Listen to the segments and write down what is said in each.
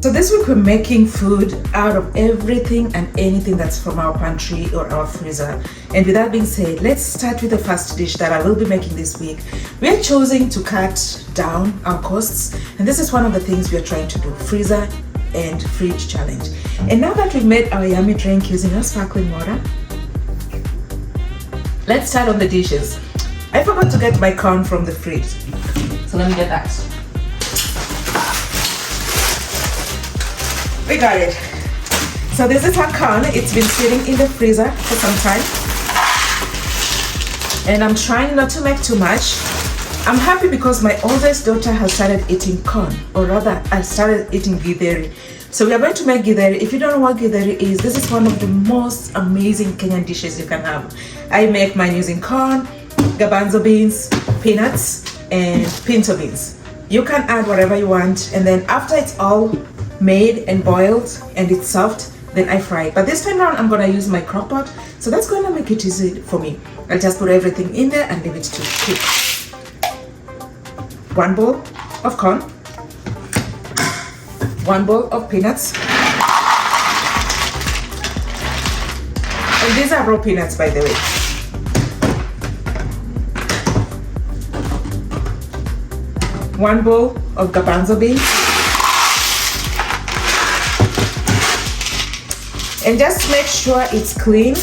So this week we're making food out of everything and anything that's from our pantry or our freezer. And with that being said, let's start with the first dish that I will be making this week. We are choosing to cut down our costs, and this is one of the things we are trying to do: freezer and fridge challenge. And now that we've made our yummy drink using our sparkling water, let's start on the dishes. I forgot to get my corn from the fridge, so let me get that. We got it. So this is our corn. It's been sitting in the freezer for some time, and I'm trying not to make too much. I'm happy because my oldest daughter has started eating corn, or rather I started eating githeri. So we are going to make githeri. If you don't know what githeri is, this is one of the most amazing Kenyan dishes you can have. I make mine using corn, garbanzo beans, peanuts, and pinto beans. You can add whatever you want, and then after it's all made and boiled and it's soft, then I fry it. But this time around I'm gonna use my crock pot, so that's gonna make it easy for me. I'll just put everything in there and leave it to cook. 1 bowl of corn, 1 bowl of peanuts, and these are raw peanuts, by the way. 1 bowl of garbanzo beans. And just make sure it's clean,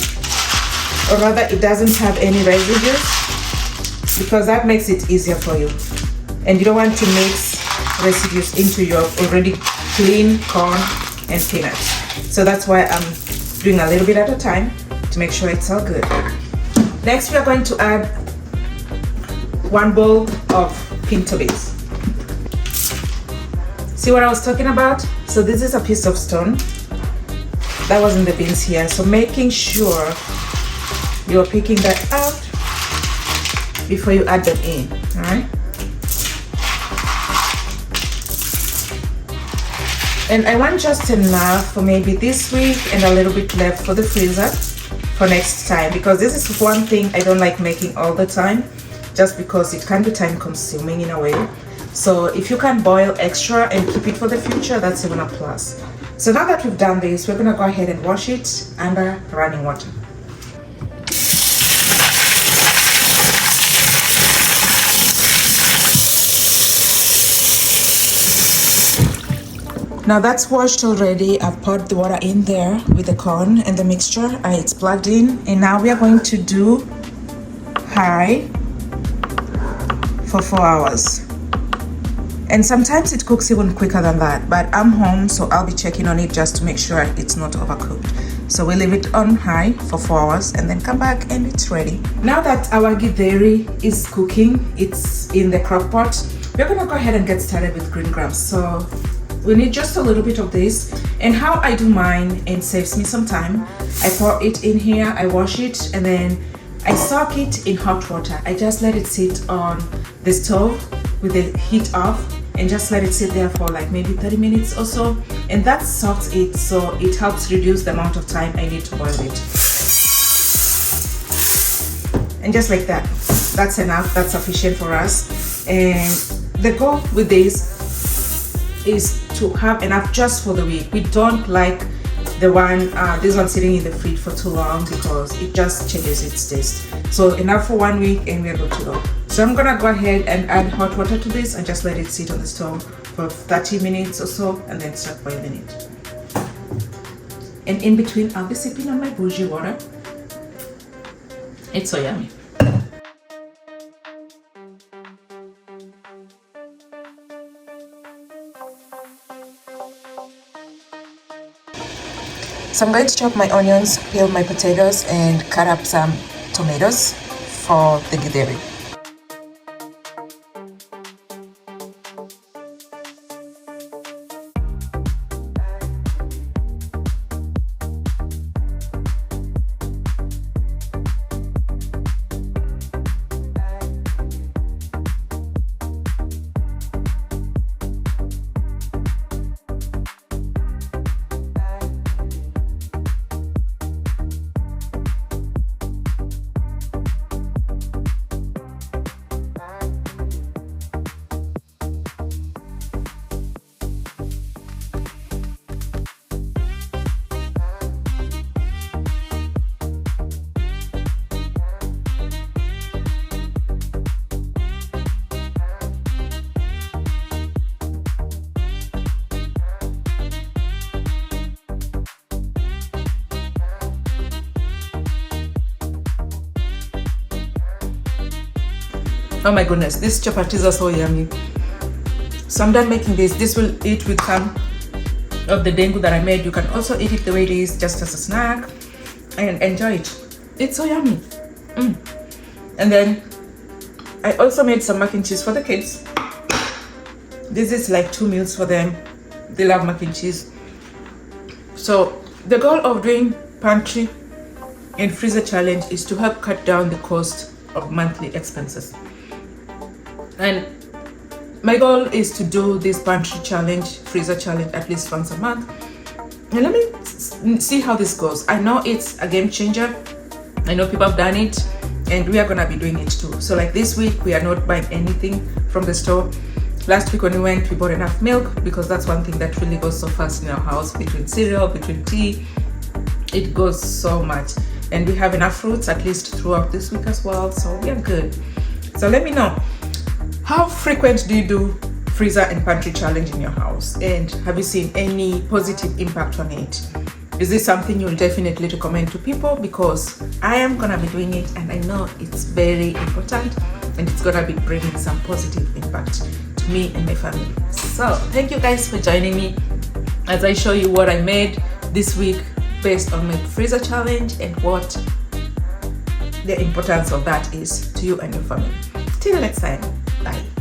or rather it doesn't have any residues, because that makes it easier for you. And you don't want to mix residues into your already clean corn and peanuts. So that's why I'm doing a little bit at a time to make sure it's all good. Next, we are going to add 1 bowl of pinto beans. See what I was talking about? So this is a piece of stone that was in the beans here, so making sure you're picking that out before you add them in. All right, and I want just enough for maybe this week and a little bit left for the freezer for next time, because this is one thing I don't like making all the time, just because it can be time consuming in a way. So if you can boil extra and keep it for the future, that's even a plus. So now that we've done this, we're gonna go ahead and wash it under running water. Now that's washed already. I've poured the water in there with the corn and the mixture. It's plugged in, and now we are going to do high for 4 hours. And sometimes it cooks even quicker than that, but I'm home, so I'll be checking on it just to make sure it's not overcooked. So we leave it on high for 4 hours and then come back and it's ready. Now that our githeri is cooking, it's in the crock pot, we're gonna go ahead and get started with green grams. So we need just a little bit of this, and how I do mine, and saves me some time, I pour it in here, I wash it, and then I soak it in hot water. I just let it sit on the stove with the heat off, and just let it sit there for like maybe 30 minutes or so, and that soaks it, so it helps reduce the amount of time I need to boil it. And just like that, that's enough, that's sufficient for us. And the goal with this is to have enough just for the week. We don't like this one sitting in the fridge for too long, because it just changes its taste. So enough for 1 week and we're good to go. So I'm gonna go ahead and add hot water to this and just let it sit on the stove for 30 minutes or so, and then start boiling it. And in between, I'll be sipping on my bougie water. It's so yummy. So I'm going to chop my onions, peel my potatoes, and cut up some tomatoes for the githeri. Oh my goodness, these chapatis are so yummy. So I'm done making this. This will eat with some of the dengu that I made. You can also eat it the way it is, just as a snack, and enjoy it. It's so yummy. And then I also made some mac and cheese for the kids. This is like 2 meals for them. They love mac and cheese. So the goal of doing pantry and freezer challenge is to help cut down the cost of monthly expenses. And my goal is to do this pantry challenge, freezer challenge at least once a month. And let me see how this goes. I know it's a game changer. I know people have done it, and we are gonna be doing it too. So like this week, we are not buying anything from the store. Last week when we went, we bought enough milk, because that's one thing that really goes so fast in our house. Between cereal, between tea, it goes so much. And we have enough fruits at least throughout this week as well, so we are good. So let me know, how frequent do you do freezer and pantry challenge in your house, and have you seen any positive impact on it? Is this something you'll definitely recommend to people? Because I am gonna be doing it, and I know it's very important, and it's gonna be bringing some positive impact to me and my family. So thank you guys for joining me as I show you what I made this week based on my freezer challenge, and what the importance of that is to you and your family. Till next time, bye.